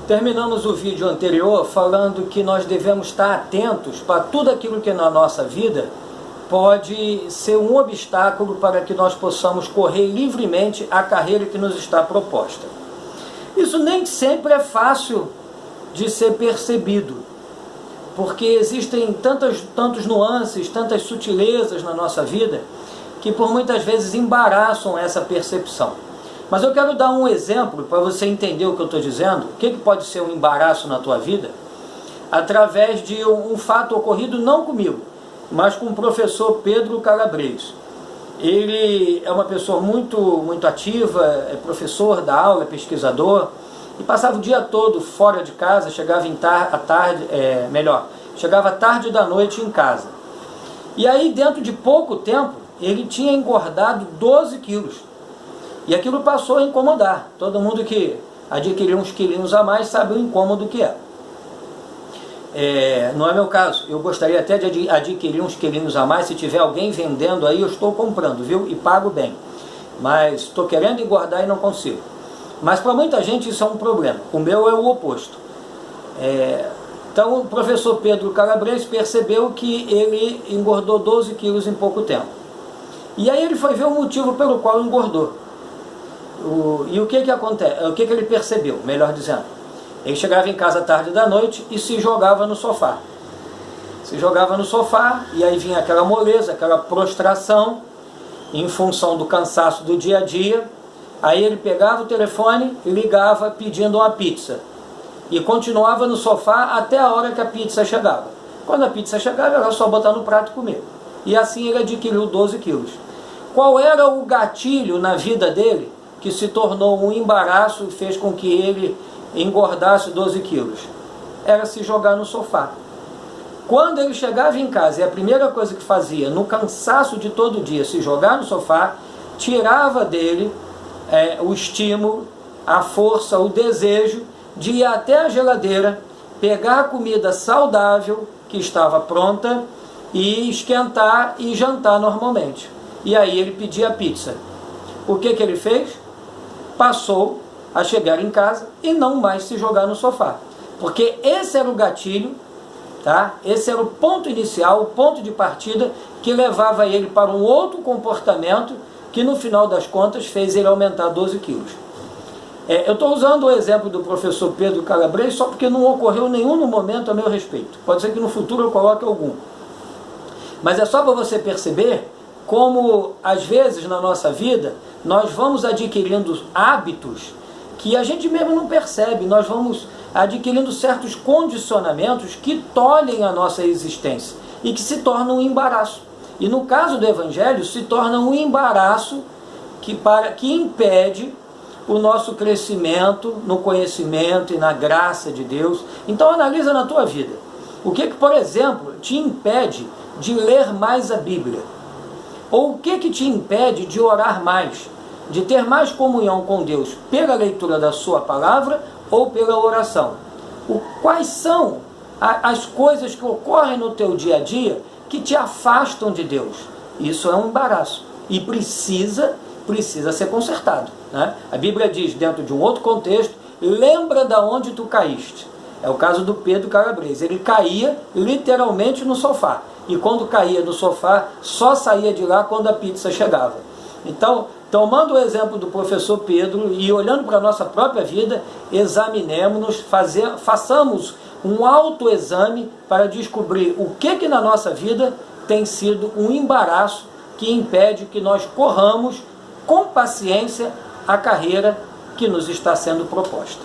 Terminamos o vídeo anterior falando que nós devemos estar atentos para tudo aquilo que na nossa vida pode ser um obstáculo para que nós possamos correr livremente a carreira que nos está proposta. Isso nem sempre é fácil de ser percebido, porque existem tantos nuances, tantas sutilezas na nossa vida, que por muitas vezes embaraçam essa percepção. Mas eu quero dar um exemplo para você entender o que eu estou dizendo, o que pode ser um embaraço na tua vida, através de um fato ocorrido não comigo, mas com o professor Pedro Calabres. Ele é uma pessoa muito ativa, é professor da aula, é pesquisador, e passava o dia todo fora de casa, chegava chegava tarde da noite em casa. E aí, dentro de pouco tempo, ele tinha engordado 12 quilos. E aquilo passou a incomodar. Todo mundo que adquiriu uns quilinhos a mais sabe o incômodo que é. Não é meu caso. Eu gostaria até de adquirir uns quilinhos a mais. Se tiver alguém vendendo aí, eu estou comprando, viu? E pago bem. Mas estou querendo engordar e não consigo. Mas para muita gente isso é um problema. O meu é o oposto. Então o professor Pedro Calabres percebeu que ele engordou 12 quilos em pouco tempo. E aí ele foi ver o motivo pelo qual engordou. E o que acontece? O que ele percebeu, melhor dizendo? Ele chegava em casa tarde da noite e se jogava no sofá. Se jogava no sofá e aí vinha aquela moleza, aquela prostração, em função do cansaço do dia a dia. Aí ele pegava o telefone e ligava pedindo uma pizza. E continuava no sofá até a hora que a pizza chegava. Quando a pizza chegava, era só botar no prato e comer. E assim ele adquiriu 12 quilos. Qual era o gatilho na vida dele que se tornou um embaraço e fez com que ele engordasse 12 quilos? Era se jogar no sofá. Quando ele chegava em casa e a primeira coisa que fazia, no cansaço de todo dia, se jogar no sofá, tirava dele o estímulo, a força, o desejo de ir até a geladeira, pegar a comida saudável que estava pronta e esquentar e jantar normalmente. E aí ele pedia pizza. O que ele fez? Passou a chegar em casa e não mais se jogar no sofá. Porque esse era o gatilho, tá? Esse era o ponto inicial, o ponto de partida que levava ele para um outro comportamento que no final das contas fez ele aumentar 12 quilos. Eu estou usando o exemplo do professor Pedro Calabres só porque não ocorreu nenhum no momento a meu respeito. Pode ser que no futuro eu coloque algum. Mas é só para você perceber como, às vezes, na nossa vida, nós vamos adquirindo hábitos que a gente mesmo não percebe. Nós vamos adquirindo certos condicionamentos que tolhem a nossa existência e que se tornam um embaraço. E no caso do Evangelho, se torna um embaraço que impede o nosso crescimento no conhecimento e na graça de Deus. Então analisa na tua vida. O que, por exemplo, te impede de ler mais a Bíblia? Ou o que te impede de orar mais? De ter mais comunhão com Deus pela leitura da sua palavra ou pela oração? Quais são as coisas que ocorrem no teu dia a dia que te afastam de Deus? Isso é um embaraço e precisa ser consertado, né? A Bíblia diz, dentro de um outro contexto, lembra da onde tu caíste. É o caso do Pedro Calabres. Ele caía literalmente no sofá. E quando caía no sofá, só saía de lá quando a pizza chegava. Então, tomando o exemplo do professor Pedro e olhando para a nossa própria vida, examinemos-nos, façamos um autoexame para descobrir o que na nossa vida tem sido um embaraço que impede que nós corramos com paciência a carreira que nos está sendo proposta.